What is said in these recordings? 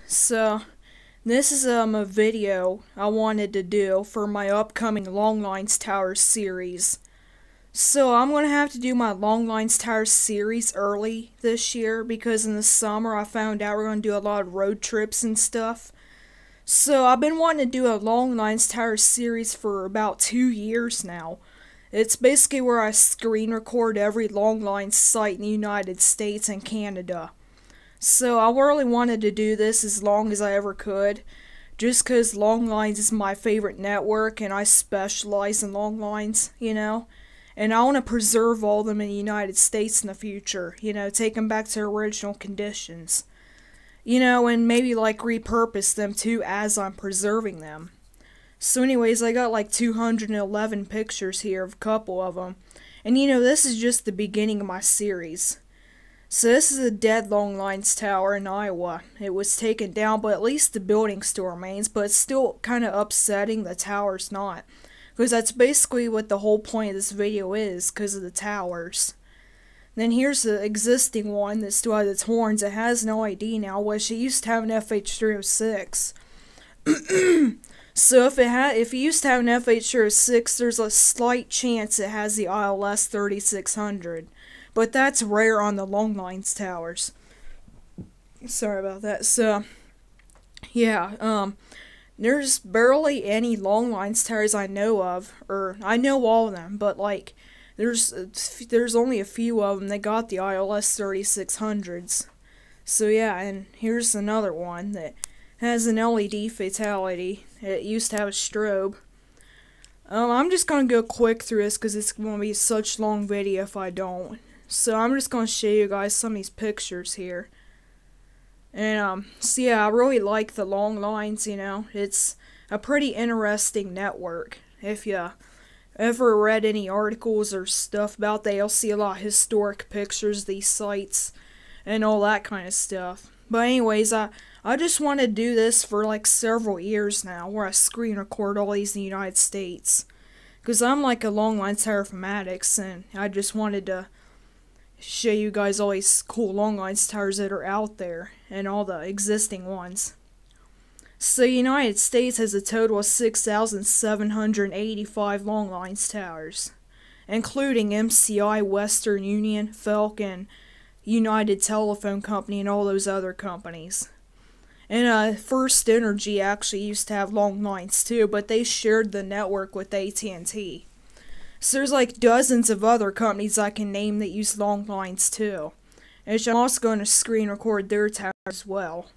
So this is a video I wanted to do for my upcoming Long Lines Towers series. So I'm gonna have to do my Long Lines Towers series early this year because in the summer I found out we're gonna do a lot of road trips and stuff. So I've been wanting to do a Long Lines Towers series for about 2 years now. It's basically where I screen record every Long Lines site in the United States and Canada. So I really wanted to do this as long as I ever could, just because Long Lines is my favorite network and I specialize in long lines, and I want to preserve all of them in the United States in the future, take them back to their original conditions, and maybe repurpose them too as I'm preserving them. So anyways, I got 211 pictures here of a couple of them, and this is just the beginning of my series. So this is a dead Long Lines Tower in Iowa. It was taken down, but at least the building still remains, but it's still kind of upsetting the tower's not. Because that's basically what the whole point of this video is, because of the towers. Then here's the existing one that still has its horns. It has no ID now, which it used to have an FH306. So if it used to have an FH306, there's a slight chance it has the ILS 3600. But that's rare on the Long Lines towers. Sorry about that. So, yeah, there's barely any Long Lines towers I know of, or I know all of them, but there's only a few of them that got the ILS 3600s. So yeah, and here's another one that has an LED fatality. It used to have a strobe. I'm just gonna go quick through this because it's gonna be such a long video if I don't. So I'm just going to show you guys some of these pictures here. And, so yeah, I really like the Long Lines, It's a pretty interesting network. If you ever read any articles or stuff about that, you'll see a lot of historic pictures of these sites and all that kind of stuff. But anyways, I just want to do this for several years now, where I screen record all these in the United States. Because I'm a Long Lines Tower fanatics, and I just wanted to show you guys all these cool Long Lines towers that are out there and all the existing ones. So the United States has a total of 6,785 Long Lines towers, including MCI, Western Union, Falcon, United Telephone Company, and all those other companies. And First Energy actually used to have Long Lines too, but they shared the network with AT&T. So there's dozens of other companies I can name that use Long Lines too. And I'm also going to screen record their tower as well.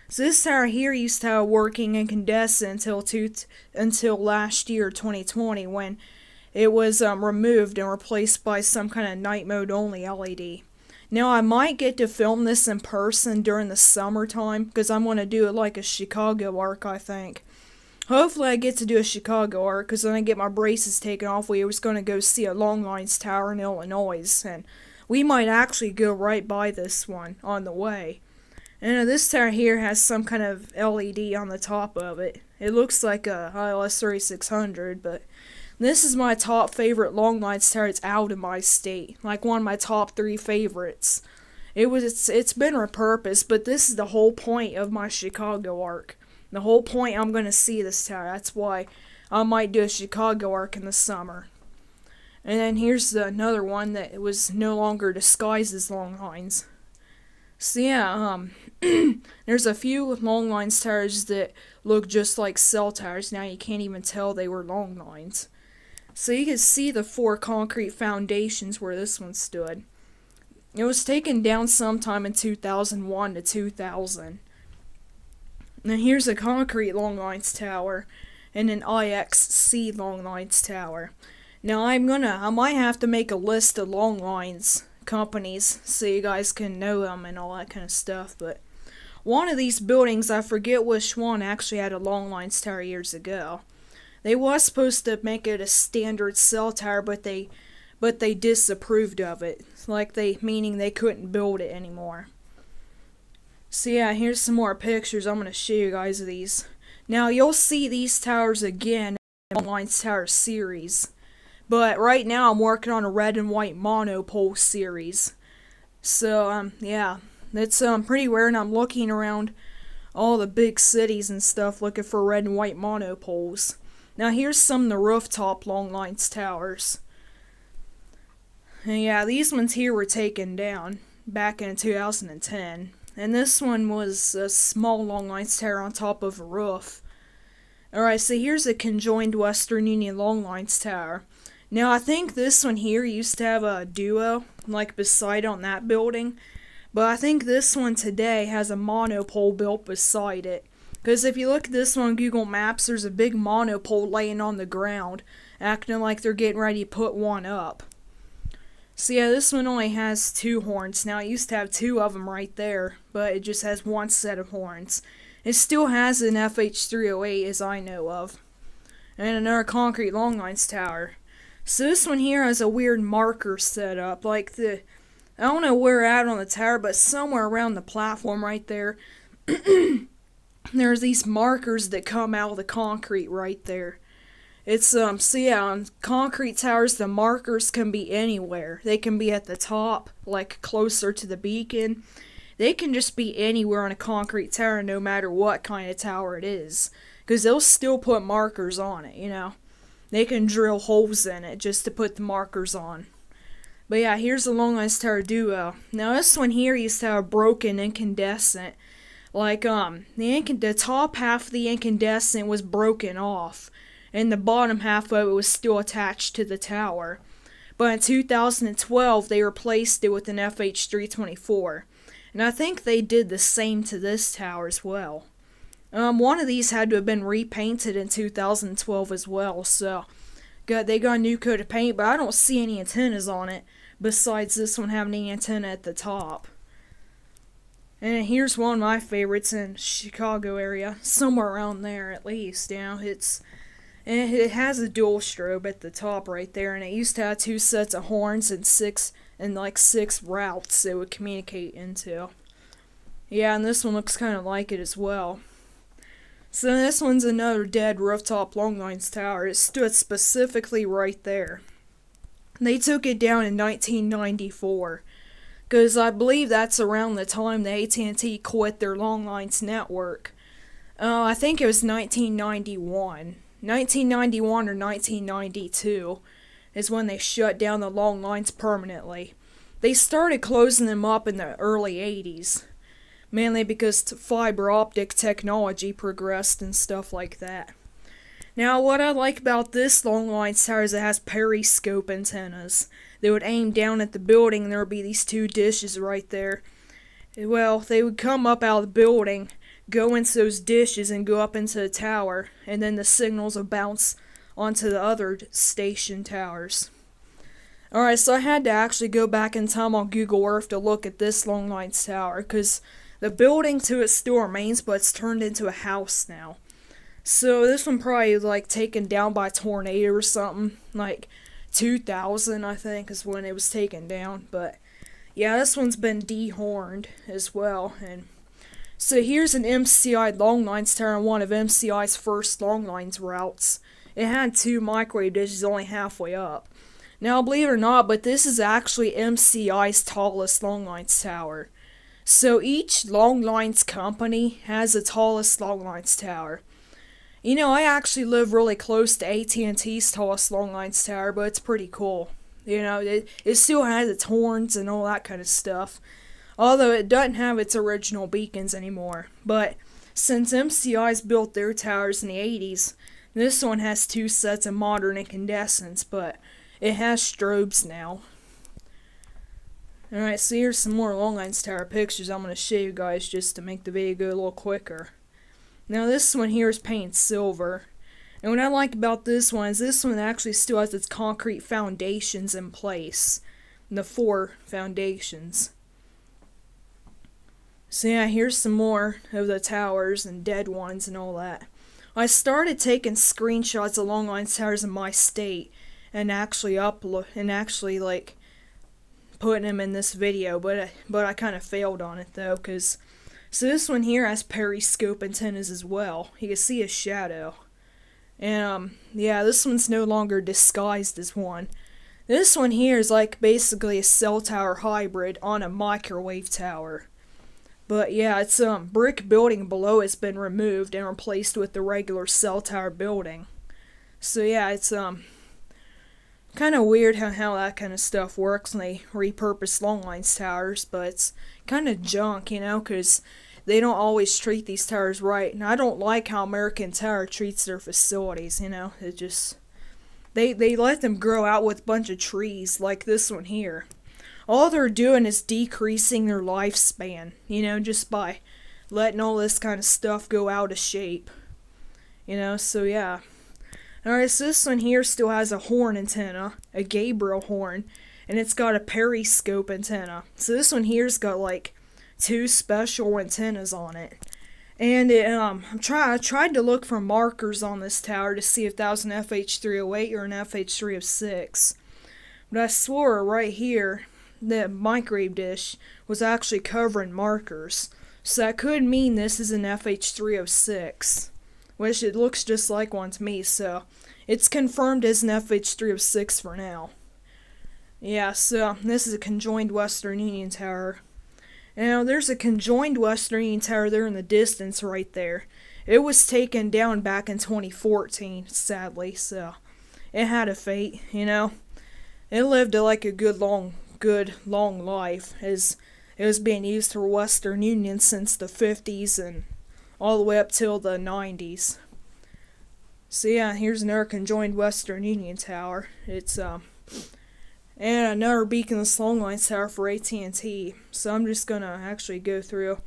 So this tower here used to have working incandescent until last year, 2020, when it was removed and replaced by some kind of night mode only LED. Now I might get to film this in person during the summertime because I'm going to do it like a Chicago arc, I think. Hopefully I get to do a Chicago arc, because then I get my braces taken off. We was going to go see a Long Lines tower in Illinois, and we might actually go right by this one on the way. And this tower here has some kind of LED on the top of it. It looks like a ILS 3600, but this is my top favorite Long Lines tower. It's out of my state, one of my top 3 favorites. It's been repurposed, but this is the whole point of my Chicago arc. The whole point I'm going to see this tower. That's why I might do a Chicago arc in the summer. And then here's another one that was no longer disguised as Long Lines. So yeah, there's a few Long Lines towers that look just like cell towers. Now you can't even tell they were Long Lines. So you can see the 4 concrete foundations where this one stood. It was taken down sometime in 2001 to 2000. Now here's a concrete Long Lines tower and an IXC Long Lines tower. Now I might have to make a list of Long Lines companies so you guys can know them and all that kind of stuff, but one of these buildings, I forget which one, actually had a Long Lines tower years ago. They was supposed to make it a standard cell tower, but they disapproved of it. Meaning they couldn't build it anymore. So yeah, here's some more pictures I'm going to show you guys of these. Now you'll see these towers again in the Long Lines Tower series. But right now I'm working on a red and white monopole series. So yeah, It's pretty rare, and I'm looking around all the big cities and stuff looking for red and white monopoles. Now here's some of the rooftop long lines towers. And yeah, these ones here were taken down back in 2010. And this one was a small long lines tower on top of a roof. Alright, so here's a conjoined Western Union long lines tower. Now I think this one here used to have a duo, like beside on that building. But I think this one today has a monopole built beside it. Because if you look at this one on Google Maps, there's a big monopole laying on the ground, acting like they're getting ready to put one up. So yeah, this one only has 2 horns. Now it used to have 2 of them right there, but it just has 1 set of horns. It still has an FH308 as I know of. And another concrete long lines tower. So this one here has a weird marker set up, like I don't know where at on the tower, but somewhere around the platform right there, there's these markers that come out of the concrete right there. It's, so yeah, on concrete towers, the markers can be anywhere. They can be at the top, like closer to the beacon. They can just be anywhere on a concrete tower, no matter what kind of tower it is. Because they'll still put markers on it, you know. They can drill holes in it just to put the markers on. But yeah, here's the long lines tower duo. Now this one here used to have a broken incandescent. Like, the top half of the incandescent was broken off. And the bottom half of it was still attached to the tower. But in 2012, they replaced it with an FH324. And I think they did the same to this tower as well. One of these had to have been repainted in 2012 as well, so they got a new coat of paint, but I don't see any antennas on it, besides this one having an antenna at the top. And here's one of my favorites in Chicago area, somewhere around there at least, you know, it has a dual strobe at the top right there, and it used to have 2 sets of horns and 6 routes it would communicate into. Yeah, and this one looks kind of like it as well. So this one's another dead rooftop long lines tower. It stood specifically right there. They took it down in 1994. Because I believe that's around the time the AT&T quit their long lines network. I think it was 1991. 1991 or 1992 is when they shut down the long lines permanently. They started closing them up in the early 80s. Mainly because fiber optic technology progressed and stuff like that. Now, what I like about this long lines tower is it has periscope antennas. They would aim down at the building and there would be these 2 dishes right there. Well, they would come up out of the building, go into those dishes and go up into the tower, and then the signals would bounce onto the other station towers. Alright, so I had to actually go back in time on Google Earth to look at this long lines tower, because the building to it still remains, but it's turned into a house now. So this one probably like taken down by a tornado or something. Like 2000 I think is when it was taken down. But yeah, this one's been dehorned as well. And so here's an MCI long lines tower on one of MCI's first long lines routes. It had 2 microwave dishes only halfway up. Now believe it or not, but this is actually MCI's tallest long lines tower. So each long lines company has the tallest long lines tower. You know, I actually live really close to AT&T's tallest long lines tower, but it's pretty cool. You know, it still has its horns and all that kind of stuff. Although it doesn't have its original beacons anymore. But since MCI's built their towers in the 80s, this one has 2 sets of modern incandescents, but it has strobes now. Alright, so here's some more long lines tower pictures I'm going to show you guys just to make the video go a little quicker. Now this one here is painted silver. And what I like about this one is this one actually still has its concrete foundations in place. The 4 foundations. So yeah, here's some more of the towers and dead ones and all that. I started taking screenshots of long lines towers in my state and actually like putting them in this video, but I kind of failed on it though, because so this one here has periscope antennas as well. You can see a shadow. And yeah, this one's no longer disguised as one. This one here is like basically a cell tower hybrid on a microwave tower. But yeah, it's brick building below it's been removed and replaced with the regular cell tower building. So yeah, it's kind of weird how that kind of stuff works when they repurpose longlines towers, but it's kind of junk, because they don't always treat these towers right. And I don't like how American Tower treats their facilities, It just, they let them grow out with a bunch of trees like this one here. All they're doing is decreasing their lifespan, just by letting all this kind of stuff go out of shape. So yeah. Alright, so this one here still has a horn antenna, a Gabriel horn, and it's got a periscope antenna. So this one here's got like 2 special antennas on it. And I tried to look for markers on this tower to see if that was an FH308 or an FH306. But I swore right here the microwave dish was actually covering markers. So that could mean this is an FH306. Which it looks just like one to me, so it's confirmed as an FH306 for now. Yeah, so this is a conjoined Western Union tower. Now, there's a conjoined Western Union tower there in the distance right there. It was taken down back in 2014, sadly, so it had a fate, It lived like a good long life, as it was being used for Western Union since the 50s and all the way up till the 90s. So yeah, here's another conjoined Western Union tower. It's and another beaconless longlines tower for AT&T. So I'm just gonna actually go through.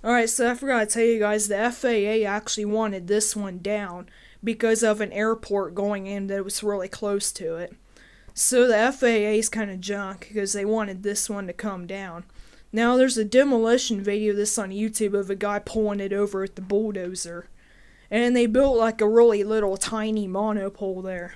Alright, so I forgot to tell you guys, the FAA actually wanted this one down because of an airport going in that was really close to it. So the FAA is kind of junk because they wanted this one to come down. Now, there's a demolition video of this on YouTube of a guy pulling it over with the bulldozer. And they built like a really little tiny monopole there.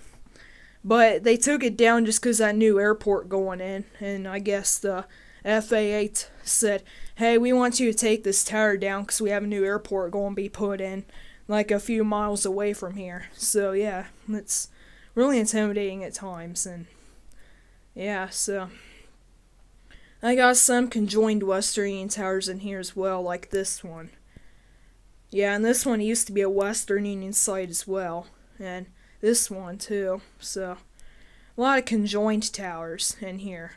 But they took it down just because that new airport going in. And I guess the FAA said, hey, we want you to take this tower down because we have a new airport going to be put in like a few miles away from here. So yeah, it's really intimidating at times. And yeah, so I got some conjoined Western Union towers in here as well, like this one. Yeah, and this one used to be a Western Union site as well. And this one too. So, a lot of conjoined towers in here.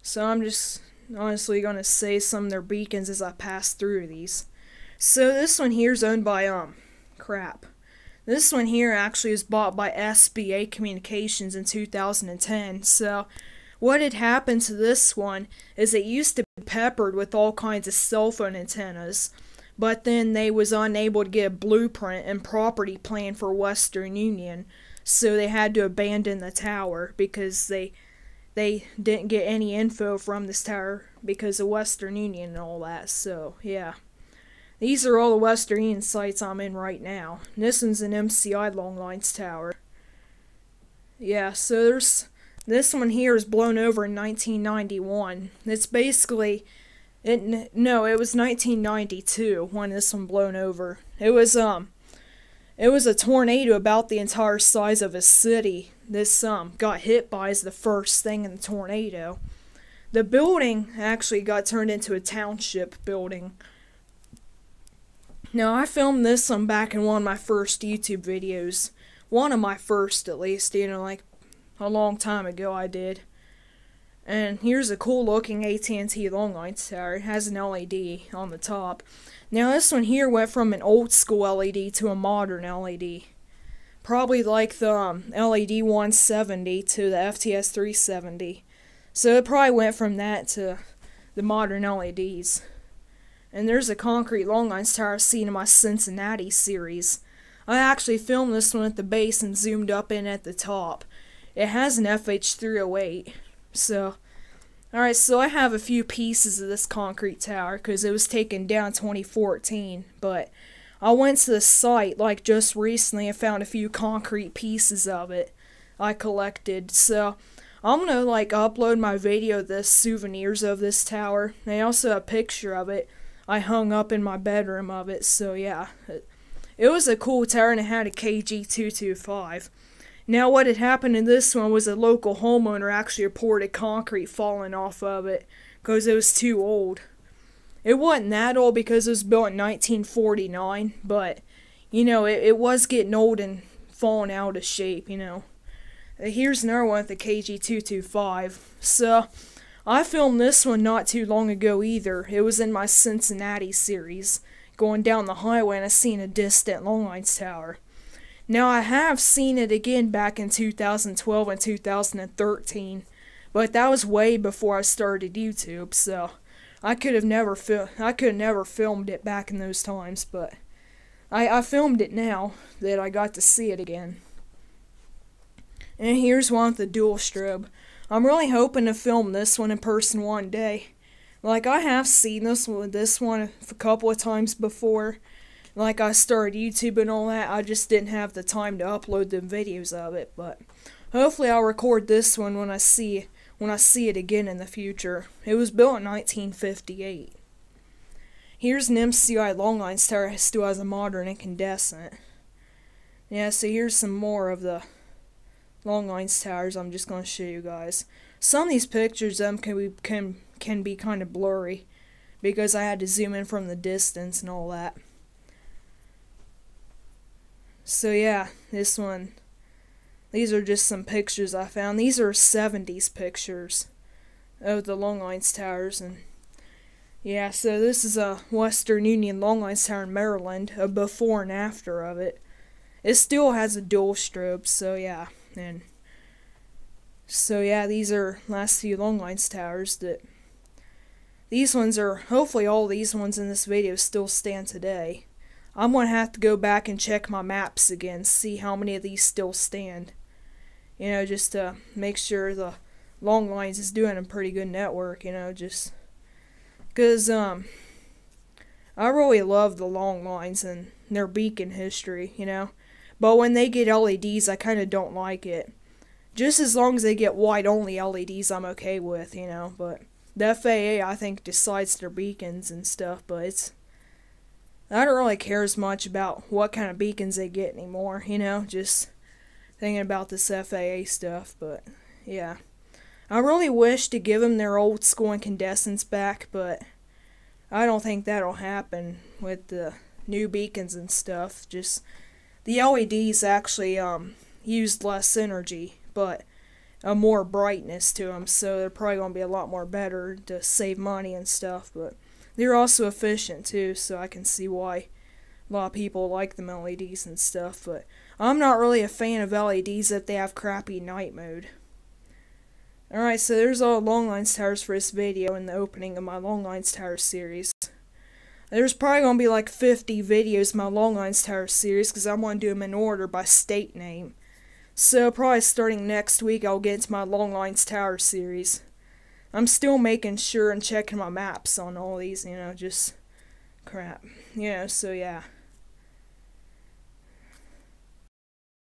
So I'm just honestly gonna say some of their beacons as I pass through these. So this one here is owned by, crap. This one here actually was bought by SBA Communications in 2010, so what had happened to this one is it used to be peppered with all kinds of cell phone antennas, but then they was unable to get a blueprint and property plan for Western Union, so they had to abandon the tower because they didn't get any info from this tower because of Western Union and all that. So yeah, these are all the Western Union sites I'm in right now. And this one's an MCI longlines tower. Yeah, so there's this one here is blown over in 1991. It's basically, it was 1992 when this one blown over. It was a tornado about the entire size of a city. This got hit by as the first thing in the tornado. The building actually got turned into a township building. Now I filmed this one back in one of my first YouTube videos. One of my first, at least, like a long time ago I did. And here's a cool looking AT&T longlines tower. It has an LED on the top. Now this one here went from an old school LED to a modern LED. Probably like the LED 170 to the FTS 370. So it probably went from that to the modern LEDs. And there's a concrete longlines tower I've seen in my Cincinnati series. I actually filmed this one at the base and zoomed up in at the top. It has an FH308. So, alright, so I have a few pieces of this concrete tower because it was taken down in 2014. But I went to the site like just recently and found a few concrete pieces of it I collected. So, I'm gonna like upload my video of the souvenirs of this tower. And I also have a picture of it I hung up in my bedroom of it. So yeah, it was a cool tower and it had a KG225. Now what had happened in this one was a local homeowner actually reported concrete falling off of it because it was too old. It wasn't that old because it was built in 1949, but, it was getting old and falling out of shape, Here's another one with the KG225. So, I filmed this one not too long ago either. It was in my Cincinnati series, going down the highway and I seen a distant longlines tower. Now, I have seen it again back in 2012 and 2013, but that was way before I started YouTube, so I could have never filmed it back in those times, but I filmed it now that I got to see it again. And here's one with the dual strobe. I'm really hoping to film this one in person one day. Like, I have seen this one a couple of times before. Like, I started YouTube and all that, I just didn't have the time to upload the videos of it, but hopefully I'll record this one when I see it again in the future. It was built in 1958. Here's an MCI longlines tower that still has a modern incandescent. Yeah, so here's some more of the longlines towers I'm just going to show you guys. Some of these pictures can be kind of blurry because I had to zoom in from the distance and all that. So yeah, this one, these are just some pictures I found. These are 70s pictures of the longlines towers, and yeah, so this is a Western Union longlines tower in Maryland, a before and after of it. It still has a dual strobe, so yeah, these are last few longlines towers these ones are, hopefully all these ones in this video still stand today. I'm going to have to go back and check my maps again, see how many of these still stand. Just to make sure the longlines is doing a pretty good network, just because I really love the longlines and their beacon history, but when they get LEDs, I kind of don't like it. Just as long as they get white-only LEDs, I'm okay with, but the FAA, I think, decides their beacons and stuff, but I don't really care as much about what kind of beacons they get anymore, just thinking about this FAA stuff, but yeah. I really wish to give them their old school incandescents back, but I don't think that'll happen with the new beacons and stuff. Just the LEDs actually used less energy, but more brightness to them, so they're probably going to be a lot more better to save money and stuff, but they're also efficient too, so I can see why a lot of people like them LEDs and stuff, but I'm not really a fan of LEDs if they have crappy night mode. Alright, so there's all the longlines towers for this video in the opening of my longlines tower series. There's probably going to be like 50 videos in my longlines tower series because I'm going to do them in order by state name. So probably starting next week I'll get into my longlines tower series. I'm still making sure and checking my maps on all these, just crap. So yeah.